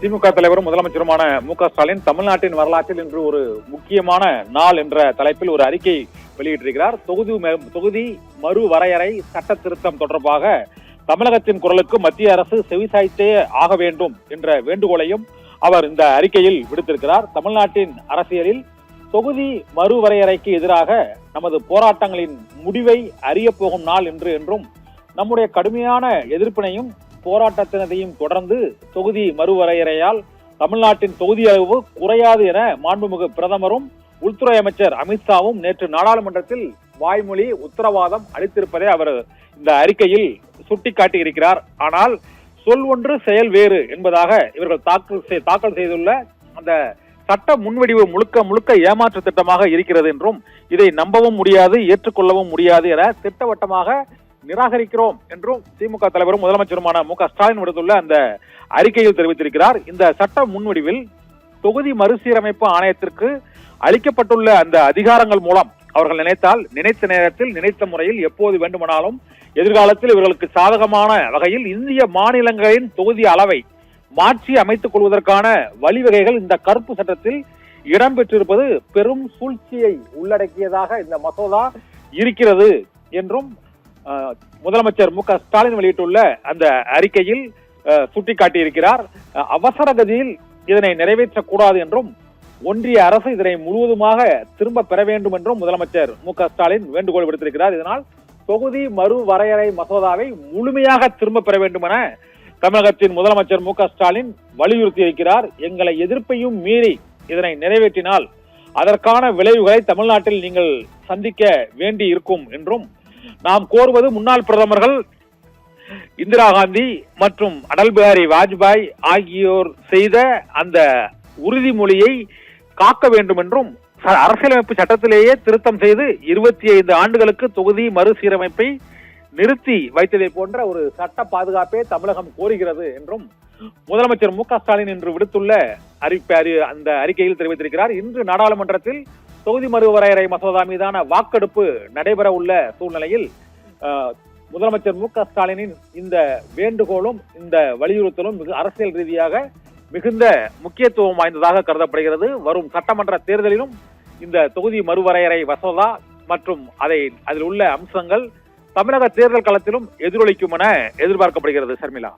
திமுக தலைவரும் முதலமைச்சருமான மு.க.ஸ்டாலின் தமிழ்நாட்டின் வரலாற்றில் இன்று ஒரு முக்கியமான நாள் என்ற தலைப்பில் ஒரு அறிக்கை வெளியிட்டிருக்கிறார். தொகுதி மறுவரையறை சட்ட திருத்தம் தொடர்பாக தமிழகத்தின் குரலுக்கு மத்திய அரசு செவிசாய்த்தே ஆக வேண்டும் என்ற வேண்டுகோளையும் அவர் இந்த அறிக்கையில் விடுத்திருக்கிறார். தமிழ்நாட்டின் அரசியலில் தொகுதி மறுவரையறைக்கு எதிராக நமது போராட்டங்களின் முடிவை அறிய போகும் நாள் என்றும் நம்முடைய கடுமையான எதிர்ப்பினையும் போராட்டத்தினரையும் தொடர்ந்து தொகுதி மறுவரையறையால் தமிழ்நாட்டின் தொகுதி அளவு குறையாது என மாண்புமிகு பிரதமரும் உள்துறை அமைச்சர் அமித்ஷாவும் நேற்று நாடாளுமன்றத்தில் வாய்மொழி உத்தரவாதம் அளித்திருப்பதை அவர் இந்த அறிக்கையில் சுட்டிக்காட்டியிருக்கிறார். ஆனால் சொல் ஒன்று செயல் வேறு என்பதாக இவர்கள் தாக்கல் செய்துள்ள அந்த சட்ட முன்வடிவு முழுக்க ஏமாற்று திட்டமாக இருக்கிறது என்றும் இதை நம்பவும் முடியாது, ஏற்றுக்கொள்ளவும் முடியாது என திட்டவட்டமாக நிராகரிக்கிறோம் என்றும் திமுக தலைவரும் முதலமைச்சருமான மு.க.ஸ்டாலின் விடுத்துள்ள அந்த அறிக்கையில் தெரிவித்திருக்கிறார். இந்த சட்ட முன்வடிவில் தொகுதி மறுசீரமைப்பு ஆணையத்திற்கு அளிக்கப்பட்டுள்ள அந்த அதிகாரங்கள் மூலம் அவர்கள் நினைத்தால் நினைத்த நேரத்தில் நினைத்த முறையில் எப்போது வேண்டுமானாலும் எதிர்காலத்தில் இவர்களுக்கு சாதகமான வகையில் இந்திய மாநிலங்களின் தொகுதி அளவை மாற்றி அமைத்துக் கொள்வதற்கான வழிவகைகள் இந்த கருப்பு சட்டத்தில் இடம்பெற்றிருப்பது பெரும் சூழ்ச்சியை உள்ளடக்கியதாக இந்த மசோதா இருக்கிறது என்றும் முதலமைச்சர் மு.க.ஸ்டாலின் வெளியிட்டுள்ள அந்த அறிக்கையில் சுட்டிக்காட்டியிருக்கிறார். அவசர கதியில் இதனை நிறைவேற்றக்கூடாது என்றும் ஒன்றிய அரசு இதனை முழுவதுமாக திரும்ப பெற வேண்டும் என்றும் முதலமைச்சர் மு.க.ஸ்டாலின் வேண்டுகோள் விடுத்திருக்கிறார். இதனால் தொகுதி மறுவரையறை மசோதாவை முழுமையாக திரும்ப பெற வேண்டும் என தமிழகத்தின் முதலமைச்சர் மு.க.ஸ்டாலின் வலியுறுத்தி இருக்கிறார். எங்களை எதிர்ப்பையும் மீறி இதனை நிறைவேற்றினால் அதற்கான விளைவுகளை தமிழ்நாட்டில் நீங்கள் சந்திக்க வேண்டி இருக்கும் என்றும் நாம் கோருவது முன்னாள் பிரதமர்கள் இந்திரா காந்தி மற்றும் அடல் பிஹாரி வாஜ்பாய் ஆகியோர் செய்த அந்த உறுதிமொழியை காக்க வேண்டும் என்றும் அரசியலமைப்பு சட்டத்திலேயே திருத்தம் செய்து 25 ஆண்டுகளுக்கு தொகுதி மறுசீரமைப்பை நிறுத்தி வைத்ததை போன்ற ஒரு சட்ட பாதுகாப்பே தமிழகம் கோருகிறது என்றும் முதலமைச்சர் மு.க.ஸ்டாலின் இன்று விடுத்துள்ள அந்த அறிக்கையில் தெரிவித்திருக்கிறார். இன்று நாடாளுமன்றத்தில் தொகுதி மறுவரையறை மசோதா மீதான வாக்கெடுப்பு நடைபெற உள்ள சூழ்நிலையில் முதலமைச்சர் மு.க.ஸ்டாலினின் இந்த வேண்டுகோளும் இந்த வலியுறுத்தலும் அரசியல் ரீதியாக மிகுந்த முக்கியத்துவம் வாய்ந்ததாக கருதப்படுகிறது. வரும் சட்டமன்ற தேர்தலிலும் இந்த தொகுதி மறுவரையறை மசோதா மற்றும் அதில் உள்ள அம்சங்கள் தமிழக தேர்தல் களத்திலும் எதிரொலிக்கும் என எதிர்பார்க்கப்படுகிறது. சர்மிளா.